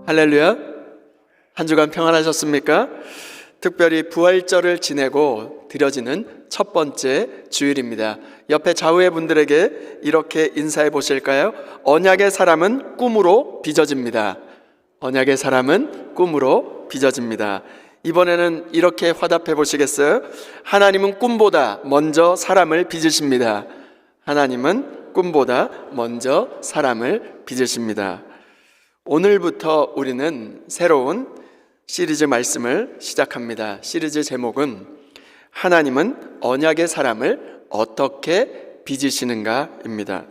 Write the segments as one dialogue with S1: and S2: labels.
S1: 할렐루야. 한 주간 평안하셨습니까? 특별히 부활절을 지내고 드려지는 첫 번째 주일입니다. 옆에 좌우의 분들에게 이렇게 인사해 보실까요? 언약의 사람은 꿈으로 빚어집니다. 언약의 사람은 꿈으로 빚어집니다. 이번에는 이렇게 화답해 보시겠어요? 하나님은 꿈보다 먼저 사람을 빚으십니다. 하나님은 꿈보다 먼저 사람을 빚으십니다. 오늘부터 우리는 새로운 시리즈 말씀을 시작합니다. 시리즈 제목은 하나님은 언약의 사람을 어떻게 빚으시는가입니다.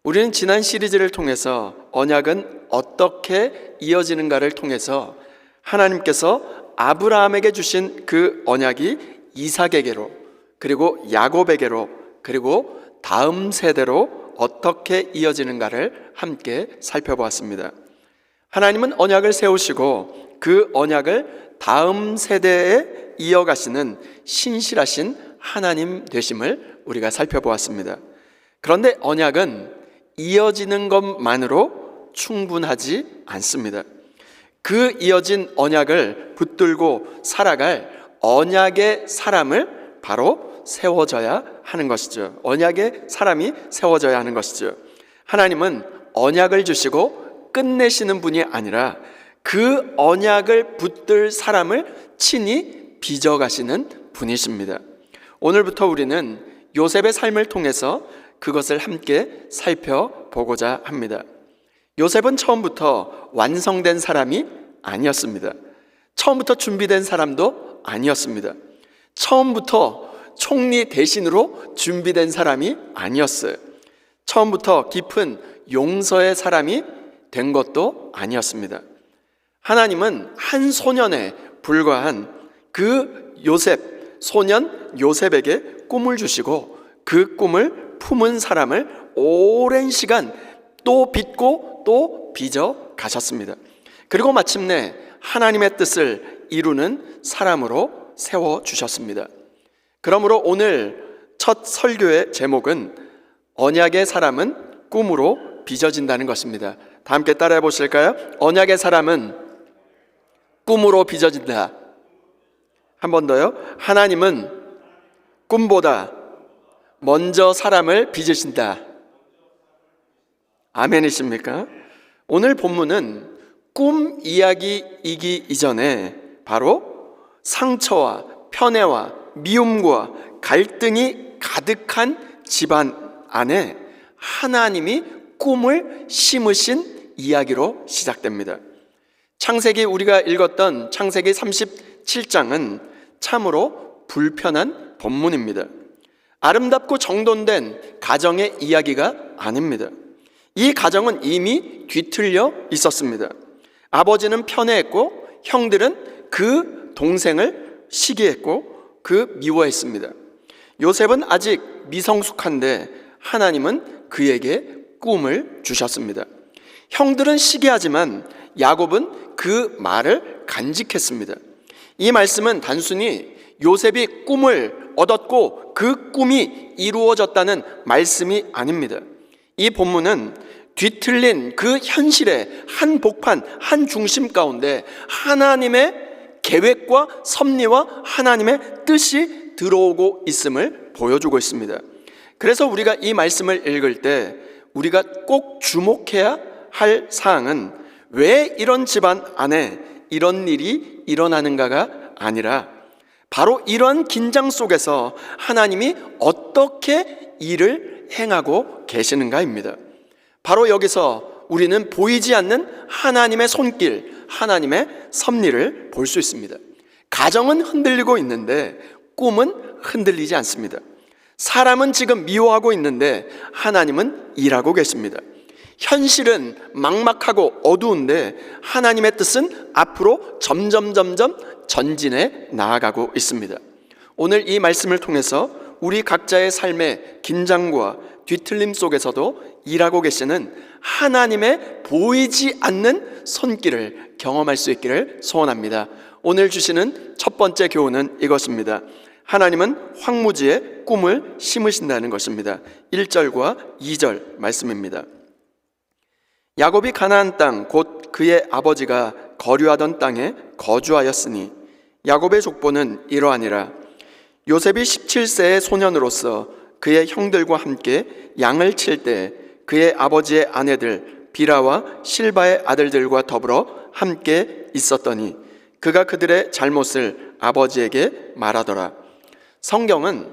S1: 우리는 지난 시리즈를 통해서 언약은 어떻게 이어지는가를 통해서 하나님께서 아브라함에게 주신 그 언약이 이삭에게로, 그리고 야곱에게로, 그리고 다음 세대로 어떻게 이어지는가를 함께 살펴보았습니다. 하나님은 언약을 세우시고 그 언약을 다음 세대에 이어가시는 신실하신 하나님 되심을 우리가 살펴보았습니다. 그런데 언약은 이어지는 것만으로 충분하지 않습니다. 그 이어진 언약을 붙들고 살아갈 언약의 사람을 바로 세워져야 하는 것이죠. 언약의 사람이 세워져야 하는 것이죠. 하나님은 언약을 주시고 끝내시는 분이 아니라 그 언약을 붙들 사람을 친히 빚어가시는 분이십니다. 오늘부터 우리는 요셉의 삶을 통해서 그것을 함께 살펴보고자 합니다. 요셉은 처음부터 완성된 사람이 아니었습니다. 처음부터 준비된 사람도 아니었습니다. 처음부터 총리 대신으로 준비된 사람이 아니었어요. 처음부터 깊은 용서의 사람이 된 것도 아니었습니다. 하나님은 한 소년에 불과한 그 요셉, 소년 요셉에게 꿈을 주시고 그 꿈을 품은 사람을 오랜 시간 또 빚고 또 빚어 가셨습니다. 그리고 마침내 하나님의 뜻을 이루는 사람으로 세워주셨습니다. 그러므로 오늘 첫 설교의 제목은 언약의 사람은 꿈으로 빚어진다는 것입니다. 다 함께 따라해 보실까요? 언약의 사람은 꿈으로 빚어진다. 한 번 더요. 하나님은 꿈보다 먼저 사람을 빚으신다. 아멘이십니까? 오늘 본문은 꿈 이야기이기 이전에 바로 상처와 편애와 미움과 갈등이 가득한 집안 안에 하나님이 꿈을 심으신 이야기로 시작됩니다. 창세기, 우리가 읽었던 창세기 37장은 참으로 불편한 본문입니다. 아름답고 정돈된 가정의 이야기가 아닙니다. 이 가정은 이미 뒤틀려 있었습니다. 아버지는 편애했고 형들은 그 동생을 시기했고 그 미워했습니다. 요셉은 아직 미성숙한데 하나님은 그에게 꿈을 주셨습니다. 형들은 시기하지만 야곱은 그 말을 간직했습니다. 이 말씀은 단순히 요셉이 꿈을 얻었고 그 꿈이 이루어졌다는 말씀이 아닙니다. 이 본문은 뒤틀린 그 현실의 한 복판, 한 중심 가운데 하나님의 계획과 섭리와 하나님의 뜻이 들어오고 있음을 보여주고 있습니다. 그래서 우리가 이 말씀을 읽을 때 우리가 꼭 주목해야 할 사항은 왜 이런 집안 안에 이런 일이 일어나는가가 아니라 바로 이런 긴장 속에서 하나님이 어떻게 일을 행하고 계시는가입니다. 바로 여기서 우리는 보이지 않는 하나님의 손길, 하나님의 섭리를 볼 수 있습니다. 가정은 흔들리고 있는데 꿈은 흔들리지 않습니다. 사람은 지금 미워하고 있는데 하나님은 일하고 계십니다. 현실은 막막하고 어두운데 하나님의 뜻은 앞으로 점점 전진해 나아가고 있습니다. 오늘 이 말씀을 통해서 우리 각자의 삶의 긴장과 뒤틀림 속에서도 일하고 계시는 하나님의 보이지 않는 손길을 경험할 수 있기를 소원합니다. 오늘 주시는 첫 번째 교훈은 이것입니다. 하나님은 황무지에 꿈을 심으신다는 것입니다. 1절과 2절 말씀입니다. 야곱이 가나안 땅 곧 그의 아버지가 거류하던 땅에 거주하였으니 야곱의 족보는 이러하니라. 요셉이 17세의 소년으로서 그의 형들과 함께 양을 칠 때 그의 아버지의 아내들 비라와 실바의 아들들과 더불어 함께 있었더니 그가 그들의 잘못을 아버지에게 말하더라. 성경은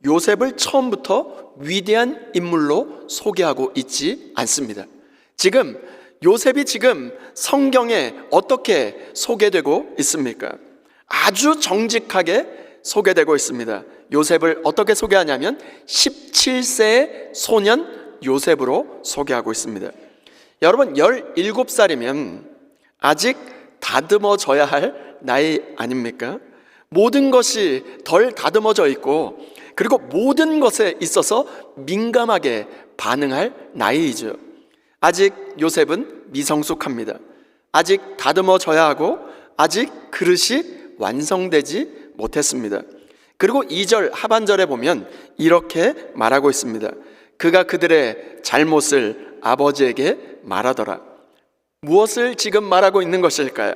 S1: 요셉을 처음부터 위대한 인물로 소개하고 있지 않습니다. 요셉이 지금 성경에 어떻게 소개되고 있습니까? 아주 정직하게 소개되고 있습니다. 요셉을 어떻게 소개하냐면 17세의 소년 요셉으로 소개하고 있습니다. 여러분, 17살이면 아직 다듬어져야 할 나이 아닙니까? 모든 것이 덜 다듬어져 있고, 그리고 모든 것에 있어서 민감하게 반응할 나이이죠. 아직 요셉은 미성숙합니다. 아직 다듬어져야 하고 아직 그릇이 완성되지 못했습니다. 그리고 2절 하반절에 보면 이렇게 말하고 있습니다. 그가 그들의 잘못을 아버지에게 말하더라. 무엇을 지금 말하고 있는 것일까요?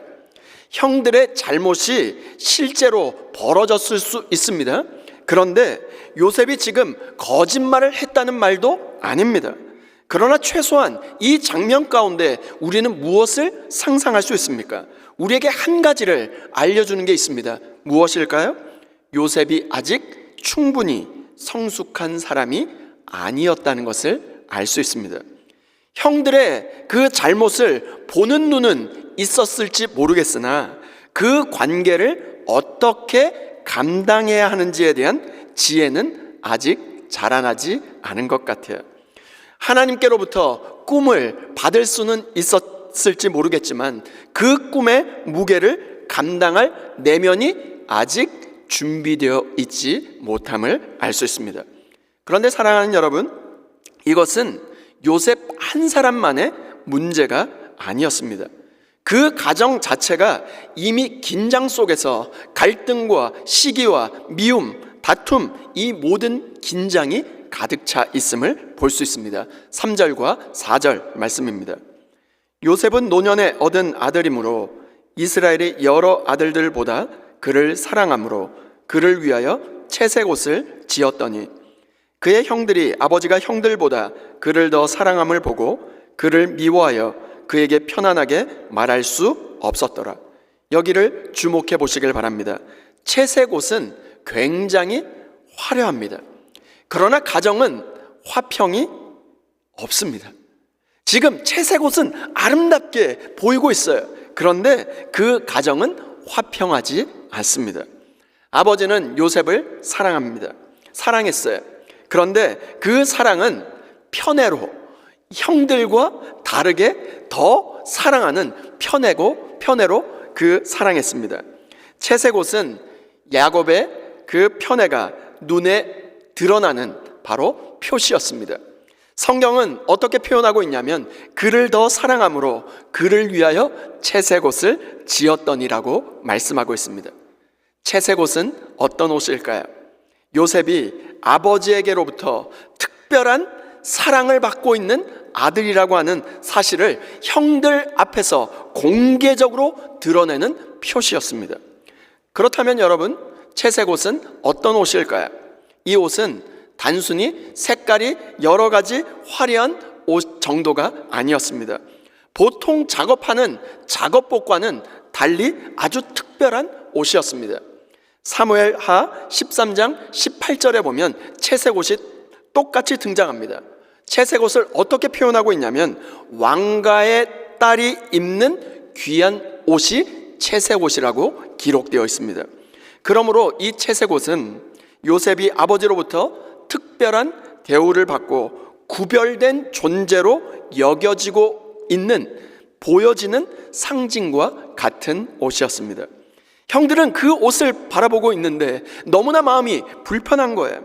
S1: 형들의 잘못이 실제로 벌어졌을 수 있습니다. 그런데 요셉이 지금 거짓말을 했다는 말도 아닙니다. 그러나 최소한 이 장면 가운데 우리는 무엇을 상상할 수 있습니까? 우리에게 한 가지를 알려주는 게 있습니다. 무엇일까요? 요셉이 아직 충분히 성숙한 사람이 아니었다는 것을 알 수 있습니다. 형들의 그 잘못을 보는 눈은 있었을지 모르겠으나 그 관계를 어떻게 감당해야 하는지에 대한 지혜는 아직 자라나지 않은 것 같아요. 하나님께로부터 꿈을 받을 수는 있었을지 모르겠지만 그 꿈의 무게를 감당할 내면이 아직 준비되어 있지 못함을 알 수 있습니다. 그런데 사랑하는 여러분, 이것은 요셉 한 사람만의 문제가 아니었습니다. 그 가정 자체가 이미 긴장 속에서 갈등과 시기와 미움, 다툼, 이 모든 긴장이 가득 차 있음을 볼 수 있습니다. 3절과 4절 말씀입니다. 요셉은 노년에 얻은 아들이므로 이스라엘의 여러 아들들보다 그를 사랑함으로 그를 위하여 채색 옷을 지었더니 그의 형들이 아버지가 형들보다 그를 더 사랑함을 보고 그를 미워하여 그에게 편안하게 말할 수 없었더라. 여기를 주목해 보시길 바랍니다. 채색 옷은 굉장히 화려합니다. 그러나 가정은 화평이 없습니다. 지금 채색 옷은 아름답게 보이고 있어요. 그런데 그 가정은 화평하지 않습니다. 아버지는 요셉을 사랑했어요. 그런데 그 사랑은 편애로, 형들과 다르게 더 사랑하는 편애로 그 사랑했습니다. 채색 옷은 야곱의 그 편애가 눈에 드러나는 바로 표시였습니다. 성경은 어떻게 표현하고 있냐면 그를 더 사랑함으로 그를 위하여 채색 옷을 지었더니라고 말씀하고 있습니다. 채색 옷은 어떤 옷일까요? 요셉이 아버지에게로부터 특별한 사랑을 받고 있는 아들이라고 하는 사실을 형들 앞에서 공개적으로 드러내는 표시였습니다. 그렇다면 여러분, 채색 옷은 어떤 옷일까요? 이 옷은 단순히 색깔이 여러 가지 화려한 옷 정도가 아니었습니다. 보통 작업하는 작업복과는 달리 아주 특별한 옷이었습니다. 사무엘하 13장 18절에 보면 채색 옷이 똑같이 등장합니다. 채색 옷을 어떻게 표현하고 있냐면 왕가의 딸이 입는 귀한 옷이 채색 옷이라고 기록되어 있습니다. 그러므로 이 채색 옷은 요셉이 아버지로부터 특별한 대우를 받고 구별된 존재로 여겨지고 있는, 보여지는 상징과 같은 옷이었습니다. 형들은 그 옷을 바라보고 있는데 너무나 마음이 불편한 거예요.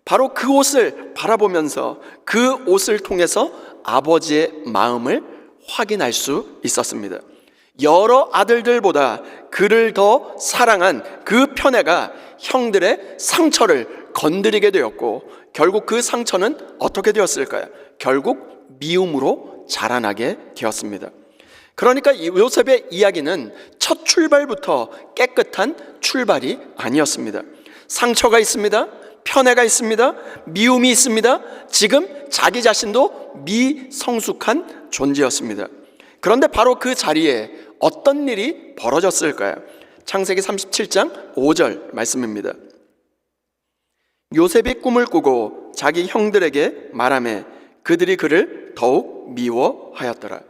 S1: 바로 그 옷을 바라보면서 그 옷을 통해서 아버지의 마음을 확인할 수 있었습니다. 여러 아들들보다 그를 더 사랑한 그 편애가 형들의 상처를 건드리게 되었고 결국 그 상처는 어떻게 되었을까요? 결국 미움으로 자라나게 되었습니다. 그러니까 이 요셉의 이야기는 첫 출발부터 깨끗한 출발이 아니었습니다. 상처가 있습니다. 편애가 있습니다. 미움이 있습니다. 지금 자기 자신도 미성숙한 존재였습니다. 그런데 바로 그 자리에 어떤 일이 벌어졌을까요? 창세기 37장 5절 말씀입니다. 요셉이 꿈을 꾸고 자기 형들에게 말하매 그들이 그를 더욱 미워하였더라.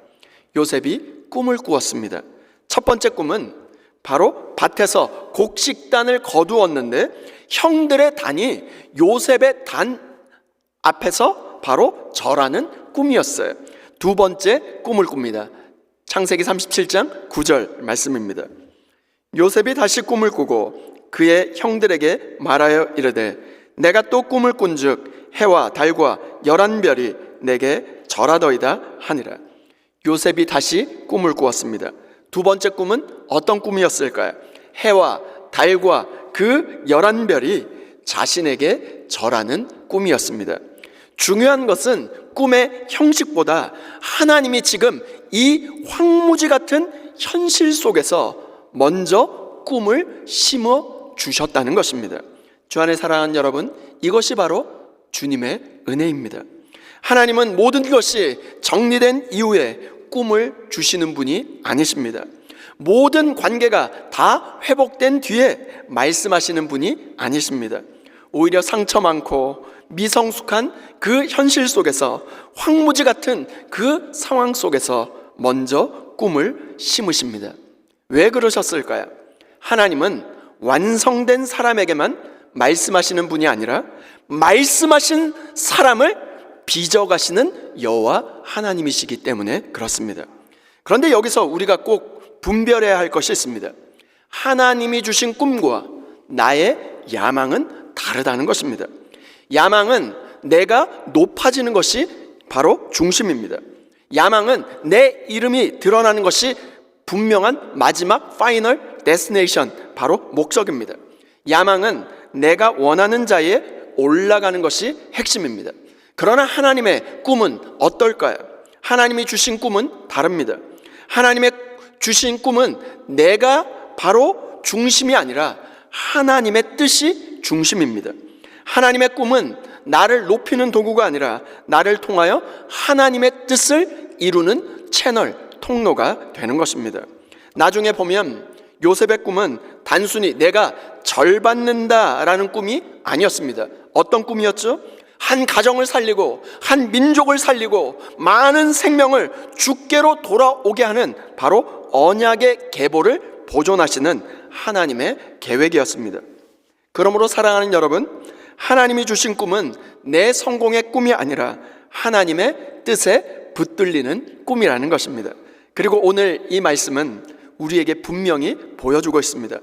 S1: 요셉이 꿈을 꾸었습니다. 첫 번째 꿈은 바로 밭에서 곡식단을 거두었는데 형들의 단이 요셉의 단 앞에서 바로 절하는 꿈이었어요. 두 번째 꿈을 꿉니다. 창세기 37장 9절 말씀입니다. 요셉이 다시 꿈을 꾸고 그의 형들에게 말하여 이르되 내가 또 꿈을 꾼즉 해와 달과 11별이 내게 절하더이다 하니라. 요셉이 다시 꿈을 꾸었습니다. 두 번째 꿈은 어떤 꿈이었을까요? 해와 달과 그 11별이 자신에게 절하는 꿈이었습니다. 중요한 것은 꿈의 형식보다 하나님이 지금 이 황무지 같은 현실 속에서 먼저 꿈을 심어 주셨다는 것입니다. 주 안에 사랑하는 여러분, 이것이 바로 주님의 은혜입니다. 하나님은 모든 것이 정리된 이후에 꿈을 주시는 분이 아니십니다. 모든 관계가 다 회복된 뒤에 말씀하시는 분이 아니십니다. 오히려 상처 많고 미성숙한 그 현실 속에서 황무지 같은 그 상황 속에서 먼저 꿈을 심으십니다. 왜 그러셨을까요? 하나님은 완성된 사람에게만 말씀하시는 분이 아니라 말씀하신 사람을 빚어가시는 여호와 하나님이시기 때문에 그렇습니다. 그런데 여기서 우리가 꼭 분별해야 할 것이 있습니다. 하나님이 주신 꿈과 나의 야망은 다르다는 것입니다. 야망은 내가 높아지는 것이 바로 중심입니다. 야망은 내 이름이 드러나는 것이 분명한 마지막 파이널 데스티네이션, 바로 목적입니다. 야망은 내가 원하는 자리에 올라가는 것이 핵심입니다. 그러나 하나님의 꿈은 어떨까요? 하나님이 주신 꿈은 다릅니다. 하나님의 주신 꿈은 내가 바로 중심이 아니라 하나님의 뜻이 중심입니다. 하나님의 꿈은 나를 높이는 도구가 아니라 나를 통하여 하나님의 뜻을 이루는 채널, 통로가 되는 것입니다. 나중에 보면 요셉의 꿈은 단순히 내가 절 받는다라는 꿈이 아니었습니다. 어떤 꿈이었죠? 한 가정을 살리고 한 민족을 살리고 많은 생명을 주께로 돌아오게 하는 바로 언약의 계보를 보존하시는 하나님의 계획이었습니다. 그러므로 사랑하는 여러분, 하나님이 주신 꿈은 내 성공의 꿈이 아니라 하나님의 뜻에 붙들리는 꿈이라는 것입니다. 그리고 오늘 이 말씀은 우리에게 분명히 보여주고 있습니다.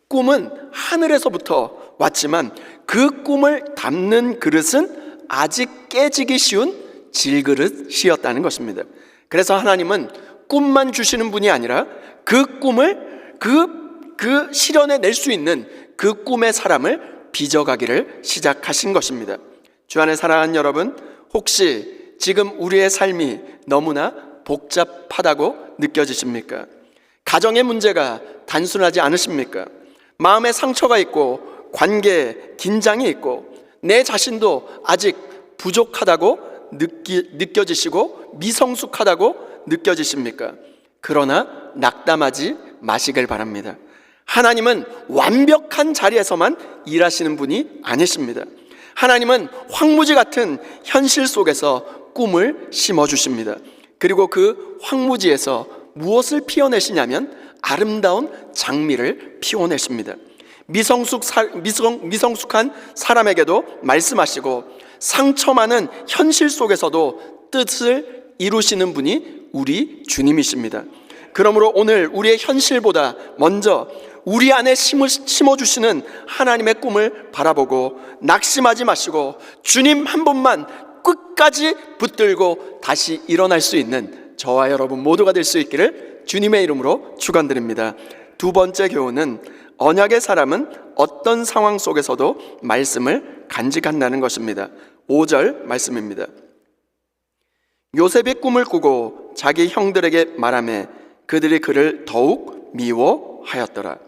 S1: 꿈은 하늘에서부터 왔지만 그 꿈을 담는 그릇은 아직 깨지기 쉬운 질그릇이었다는 것입니다. 그래서 하나님은 꿈만 주시는 분이 아니라 그 꿈을 그 실현해 낼 수 있는 그 꿈의 사람을 빚어가기를 시작하신 것입니다. 주 안에 사랑하는 여러분, 혹시 지금 우리의 삶이 너무나 복잡하다고 느껴지십니까? 가정의 문제가 단순하지 않으십니까? 마음에 상처가 있고 관계에 긴장이 있고 내 자신도 아직 부족하다고 느껴지시고 미성숙하다고 느껴지십니까? 그러나 낙담하지 마시길 바랍니다. 하나님은 완벽한 자리에서만 일하시는 분이 아니십니다. 하나님은 황무지 같은 현실 속에서 꿈을 심어주십니다. 그리고 그 황무지에서 무엇을 피워내시냐면 아름다운 장미를 피워내십니다. 미성숙한 사람에게도 말씀하시고 상처 많은 현실 속에서도 뜻을 이루시는 분이 우리 주님이십니다. 그러므로 오늘 우리의 현실보다 먼저 우리 안에 심어주시는 하나님의 꿈을 바라보고 낙심하지 마시고 주님 한 분만 끝까지 붙들고 다시 일어날 수 있는 저와 여러분 모두가 될 수 있기를 주님의 이름으로 축원드립니다. 두 번째 교훈은 언약의 사람은 어떤 상황 속에서도 말씀을 간직한다는 것입니다. 5절 말씀입니다. 요셉이 꿈을 꾸고 자기 형들에게 말하매 그들이 그를 더욱 미워하였더라.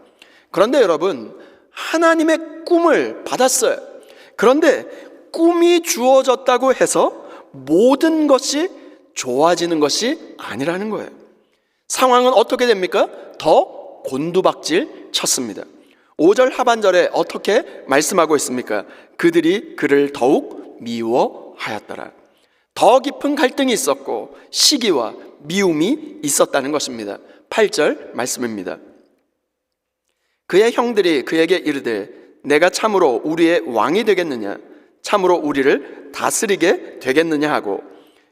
S1: 그런데 여러분, 하나님의 꿈을 받았어요. 그런데 꿈이 주어졌다고 해서 모든 것이 좋아지는 것이 아니라는 거예요. 상황은 어떻게 됩니까? 더 곤두박질 쳤습니다. 5절 하반절에 어떻게 말씀하고 있습니까? 그들이 그를 더욱 미워하였더라. 더 깊은 갈등이 있었고 시기와 미움이 있었다는 것입니다. 8절 말씀입니다. 그의 형들이 그에게 이르되 내가 참으로 우리의 왕이 되겠느냐, 참으로 우리를 다스리게 되겠느냐 하고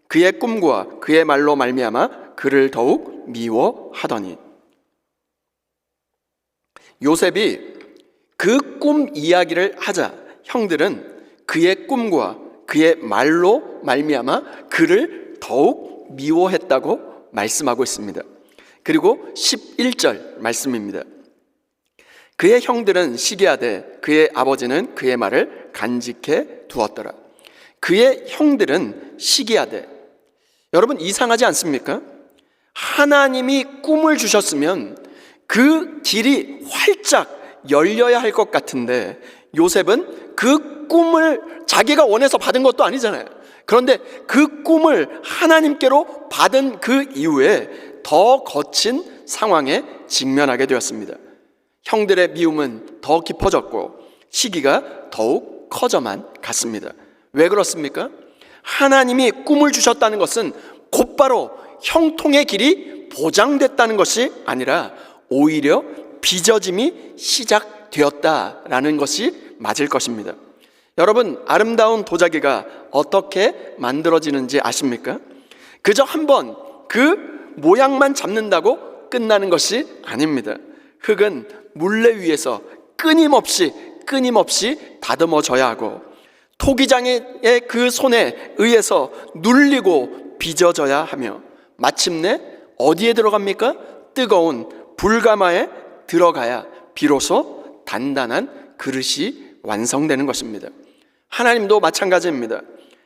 S1: 그의 꿈과 그의 말로 말미암아 그를 더욱 미워하더니. 요셉이 그 꿈 이야기를 하자 형들은 그의 꿈과 그의 말로 말미암아 그를 더욱 미워했다고 말씀하고 있습니다. 그리고 11절 말씀입니다. 그의 형들은 시기하되 그의 아버지는 그의 말을 간직해 두었더라. 그의 형들은 시기하되. 여러분, 이상하지 않습니까? 하나님이 꿈을 주셨으면 그 길이 활짝 열려야 할 것 같은데 요셉은 그 꿈을 자기가 원해서 받은 것도 아니잖아요. 그런데 그 꿈을 하나님께로 받은 그 이후에 더 거친 상황에 직면하게 되었습니다. 형들의 미움은 더 깊어졌고 시기가 더욱 커져만 갔습니다. 왜 그렇습니까? 하나님이 꿈을 주셨다는 것은 곧바로 형통의 길이 보장됐다는 것이 아니라 오히려 빚어짐이 시작되었다라는 것이 맞을 것입니다. 여러분, 아름다운 도자기가 어떻게 만들어지는지 아십니까? 그저 한번 그 모양만 잡는다고 끝나는 것이 아닙니다. 흙은 물레 위에서 끊임없이 다듬어져야 하고 토기장의 그 손에 의해서 눌리고 빚어져야 하며 마침내 어디에 들어갑니까? 뜨거운 불가마에 들어가야 비로소 단단한 그릇이 완성되는 것입니다. 하나님도 마찬가지입니다.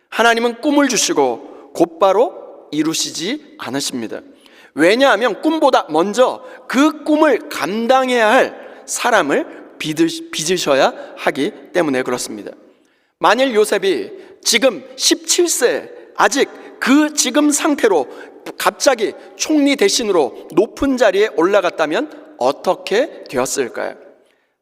S1: 하나님은 꿈을 주시고 곧바로 이루시지 않으십니다. 왜냐하면 꿈보다 먼저 그 꿈을 감당해야 할 사람을 빚으셔야 하기 때문에 그렇습니다. 만일 요셉이 지금 17세 아직 그 지금 상태로 갑자기 총리 대신으로 높은 자리에 올라갔다면 어떻게 되었을까요?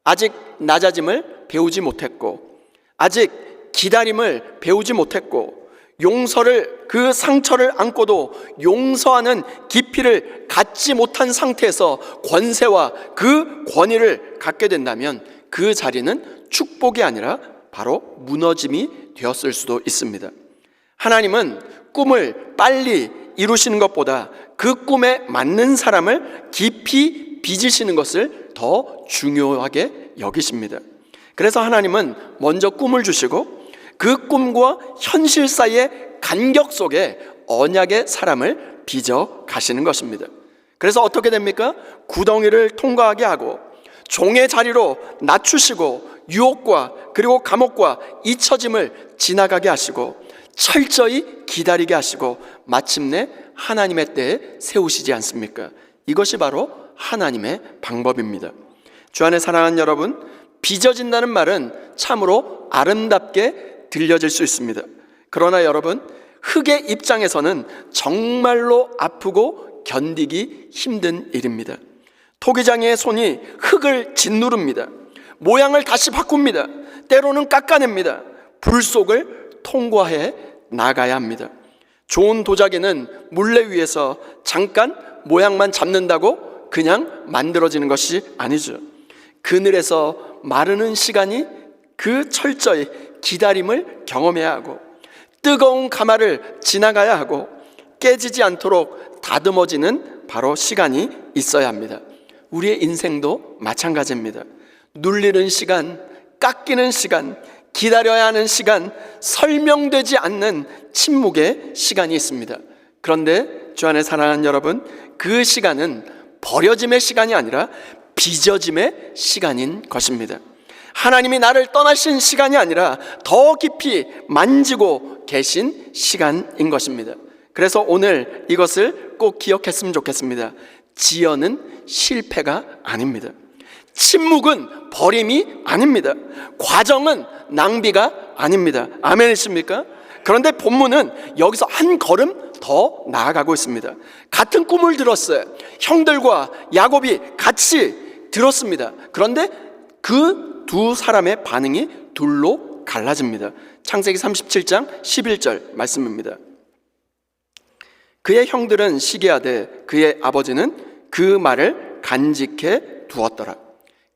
S1: 아직 낮아짐을 배우지 못했고 아직 기다림을 배우지 못했고 용서를, 그 상처를 안고도 용서하는 깊이를 갖지 못한 상태에서 권세와 그 권위를 갖게 된다면 그 자리는 축복이 아니라 바로 무너짐이 되었을 수도 있습니다. 하나님은 꿈을 빨리 이루시는 것보다 그 꿈에 맞는 사람을 깊이 빚으시는 것을 더 중요하게 여기십니다. 그래서 하나님은 먼저 꿈을 주시고 그 꿈과 현실 사이의 간격 속에 언약의 사람을 빚어 가시는 것입니다. 그래서 어떻게 됩니까? 구덩이를 통과하게 하고 종의 자리로 낮추시고 유혹과 그리고 감옥과 잊혀짐을 지나가게 하시고 철저히 기다리게 하시고 마침내 하나님의 때에 세우시지 않습니까? 이것이 바로 하나님의 방법입니다. 주 안에 사랑하는 여러분, 빚어진다는 말은 참으로 아름답게 들려질 수 있습니다. 그러나 여러분, 흙의 입장에서는 정말로 아프고 견디기 힘든 일입니다. 토기장의 손이 흙을 짓누릅니다. 모양을 다시 바꿉니다. 때로는 깎아냅니다. 불 속을 통과해 나가야 합니다. 좋은 도자기는 물레 위에서 잠깐 모양만 잡는다고 그냥 만들어지는 것이 아니죠. 그늘에서 마르는 시간이 그 철저히 기다림을 경험해야 하고 뜨거운 가마를 지나가야 하고 깨지지 않도록 다듬어지는 바로 시간이 있어야 합니다. 우리의 인생도 마찬가지입니다. 눌리는 시간, 깎이는 시간, 기다려야 하는 시간, 설명되지 않는 침묵의 시간이 있습니다. 그런데 주 안에 사랑하는 여러분, 그 시간은 버려짐의 시간이 아니라 빚어짐의 시간인 것입니다. 하나님이 나를 떠나신 시간이 아니라 더 깊이 만지고 계신 시간인 것입니다. 그래서 오늘 이것을 꼭 기억했으면 좋겠습니다. 지연은 실패가 아닙니다. 침묵은 버림이 아닙니다. 과정은 낭비가 아닙니다. 아멘이십니까? 그런데 본문은 여기서 한 걸음 더 나아가고 있습니다. 같은 꿈을 들었어요. 형들과 야곱이 같이 들었습니다. 그런데 그 두 사람의 반응이 둘로 갈라집니다. 창세기 37장 11절 말씀입니다. 그의 형들은 시기하되 그의 아버지는 그 말을 간직해 두었더라.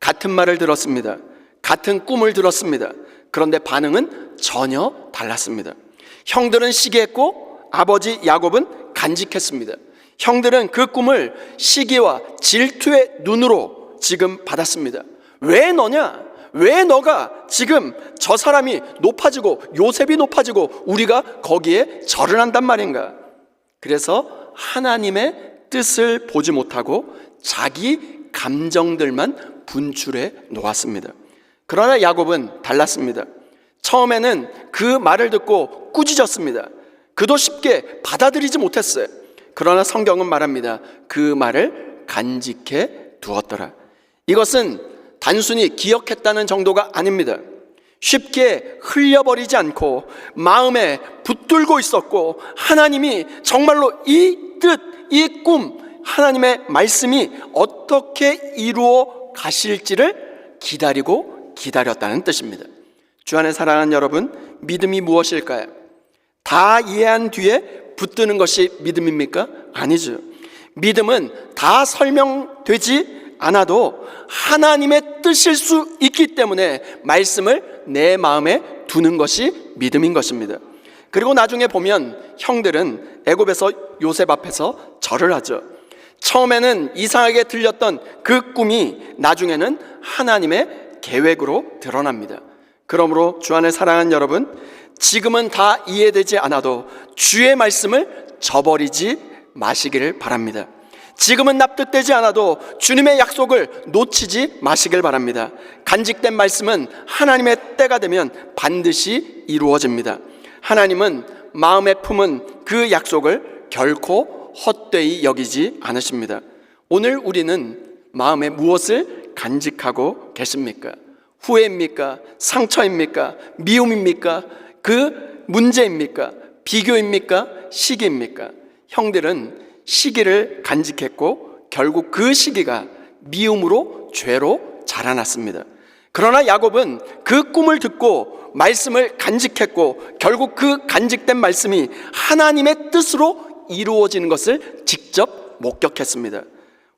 S1: 같은 말을 들었습니다. 같은 꿈을 들었습니다. 그런데 반응은 전혀 달랐습니다. 형들은 시기했고 아버지 야곱은 간직했습니다. 형들은 그 꿈을 시기와 질투의 눈으로 지금 받았습니다. 왜 너냐? 왜 너가 지금 저 사람이 높아지고 요셉이 높아지고 우리가 거기에 절을 한단 말인가? 그래서 하나님의 뜻을 보지 못하고 자기 감정들만 분출해 놓았습니다. 그러나 야곱은 달랐습니다. 처음에는 그 말을 듣고 꾸짖었습니다. 그도 쉽게 받아들이지 못했어요. 그러나 성경은 말합니다. 그 말을 간직해 두었더라. 이것은 단순히 기억했다는 정도가 아닙니다. 쉽게 흘려버리지 않고 마음에 붙들고 있었고, 하나님이 정말로 이 뜻, 이 꿈, 하나님의 말씀이 어떻게 이루어 가실지를 기다리고 기다렸다는 뜻입니다. 주 안에 사랑하는 여러분, 믿음이 무엇일까요? 다 이해한 뒤에 붙드는 것이 믿음입니까? 아니죠. 믿음은 다 설명되지 않아도 하나님의 뜻일 수 있기 때문에 말씀을 내 마음에 두는 것이 믿음인 것입니다. 그리고 나중에 보면 형들은 애굽에서 요셉 앞에서 절을 하죠. 처음에는 이상하게 들렸던 그 꿈이 나중에는 하나님의 계획으로 드러납니다. 그러므로 주 안에 사랑하는 여러분, 지금은 다 이해되지 않아도 주의 말씀을 저버리지 마시기를 바랍니다. 지금은 납득되지 않아도 주님의 약속을 놓치지 마시길 바랍니다. 간직된 말씀은 하나님의 때가 되면 반드시 이루어집니다. 하나님은 마음에 품은 그 약속을 결코 헛되이 여기지 않으십니다. 오늘 우리는 마음에 무엇을 간직하고 계십니까? 후회입니까? 상처입니까? 미움입니까? 그 문제입니까? 비교입니까? 시기입니까? 형들은 시기를 간직했고 결국 그 시기가 미움으로 죄로 자라났습니다. 그러나 야곱은 그 꿈을 듣고 말씀을 간직했고 결국 그 간직된 말씀이 하나님의 뜻으로 이루어지는 것을 직접 목격했습니다.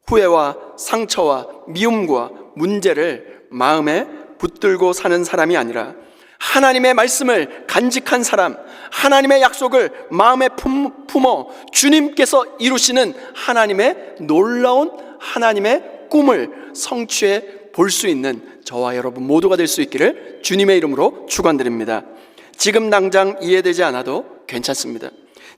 S1: 후회와 상처와 미움과 문제를 마음에 붙들고 사는 사람이 아니라 하나님의 말씀을 간직한 사람, 하나님의 약속을 마음에 품어 주님께서 이루시는 하나님의 놀라운 하나님의 꿈을 성취해 볼 수 있는 저와 여러분 모두가 될 수 있기를 주님의 이름으로 축원드립니다. 지금 당장 이해되지 않아도 괜찮습니다.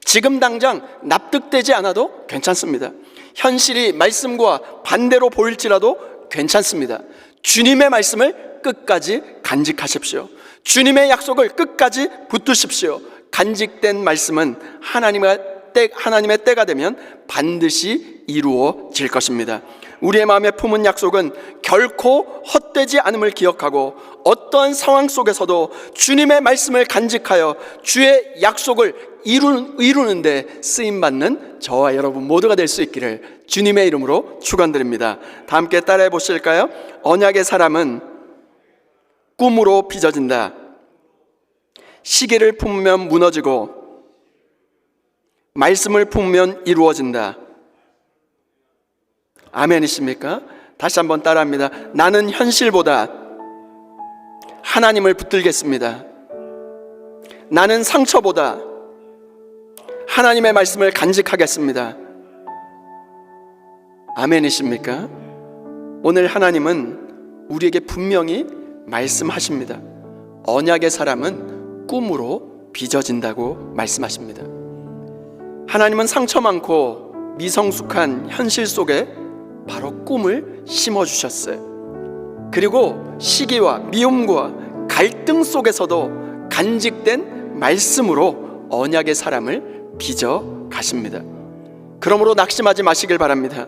S1: 지금 당장 납득되지 않아도 괜찮습니다. 현실이 말씀과 반대로 보일지라도 괜찮습니다. 주님의 말씀을 끝까지 간직하십시오. 주님의 약속을 끝까지 붙드십시오. 간직된 말씀은 하나님의 때가 되면 반드시 이루어질 것입니다. 우리의 마음에 품은 약속은 결코 헛되지 않음을 기억하고 어떠한 상황 속에서도 주님의 말씀을 간직하여 주의 약속을 이루는 데 쓰임받는 저와 여러분 모두가 될 수 있기를 주님의 이름으로 축원드립니다. 다 함께 따라해 보실까요? 언약의 사람은 꿈으로 빚어진다. 시계를 품으면 무너지고 말씀을 품으면 이루어진다. 아멘이십니까? 다시 한번 따라합니다. 나는 현실보다 하나님을 붙들겠습니다. 나는 상처보다 하나님의 말씀을 간직하겠습니다. 아멘이십니까? 오늘 하나님은 우리에게 분명히 말씀하십니다. 언약의 사람은 꿈으로 빚어진다고 말씀하십니다. 하나님은 상처 많고 미성숙한 현실 속에 바로 꿈을 심어주셨어요. 그리고 시기와 미움과 갈등 속에서도 간직된 말씀으로 언약의 사람을 빚어 가십니다. 그러므로 낙심하지 마시길 바랍니다.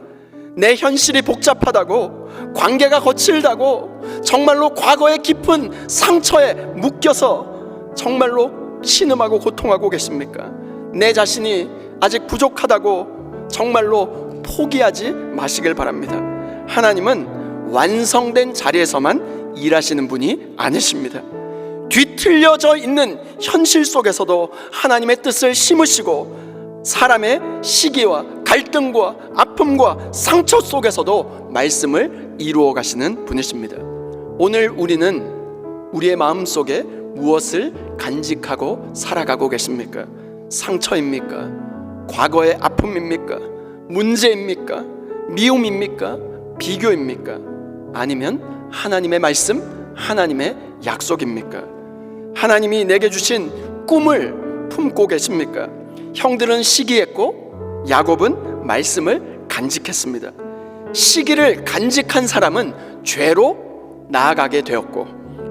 S1: 내 현실이 복잡하다고, 관계가 거칠다고, 정말로 과거의 깊은 상처에 묶여서 정말로 신음하고 고통하고 계십니까? 내 자신이 아직 부족하다고 정말로 포기하지 마시길 바랍니다. 하나님은 완성된 자리에서만 일하시는 분이 아니십니다. 뒤틀려져 있는 현실 속에서도 하나님의 뜻을 심으시고, 사람의 시기와 갈등과 아픔과 상처 속에서도 말씀을 이루어 가시는 분이십니다. 오늘 우리는 우리의 마음속에 무엇을 간직하고 살아가고 계십니까? 상처입니까? 과거의 아픔입니까? 문제입니까? 미움입니까? 비교입니까? 아니면 하나님의 말씀, 하나님의 약속입니까? 하나님이 내게 주신 꿈을 품고 계십니까? 형들은 시기했고 야곱은 말씀을 간직했습니다. 시기를 간직한 사람은 죄로 나아가게 되었고,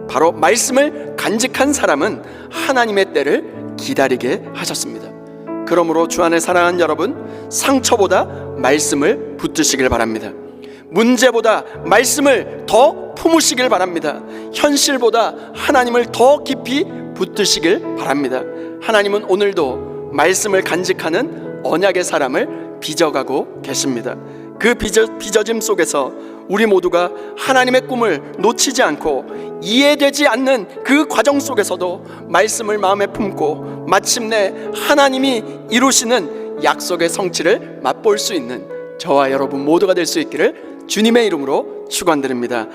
S1: 바로 말씀을 간직한 사람은 하나님의 때를 기다리게 하셨습니다. 그러므로 주 안에 사랑하는 여러분, 상처보다 말씀을 붙드시길 바랍니다. 문제보다 말씀을 더 품으시길 바랍니다. 현실보다 하나님을 더 깊이 붙드시길 바랍니다. 하나님은 오늘도 말씀을 간직하는 언약의 사람을 빚어가고 계십니다. 그 빚어짐 속에서 우리 모두가 하나님의 꿈을 놓치지 않고, 이해되지 않는 그 과정 속에서도 말씀을 마음에 품고 마침내 하나님이 이루시는 약속의 성취를 맛볼 수 있는 저와 여러분 모두가 될 수 있기를 주님의 이름으로 축원드립니다.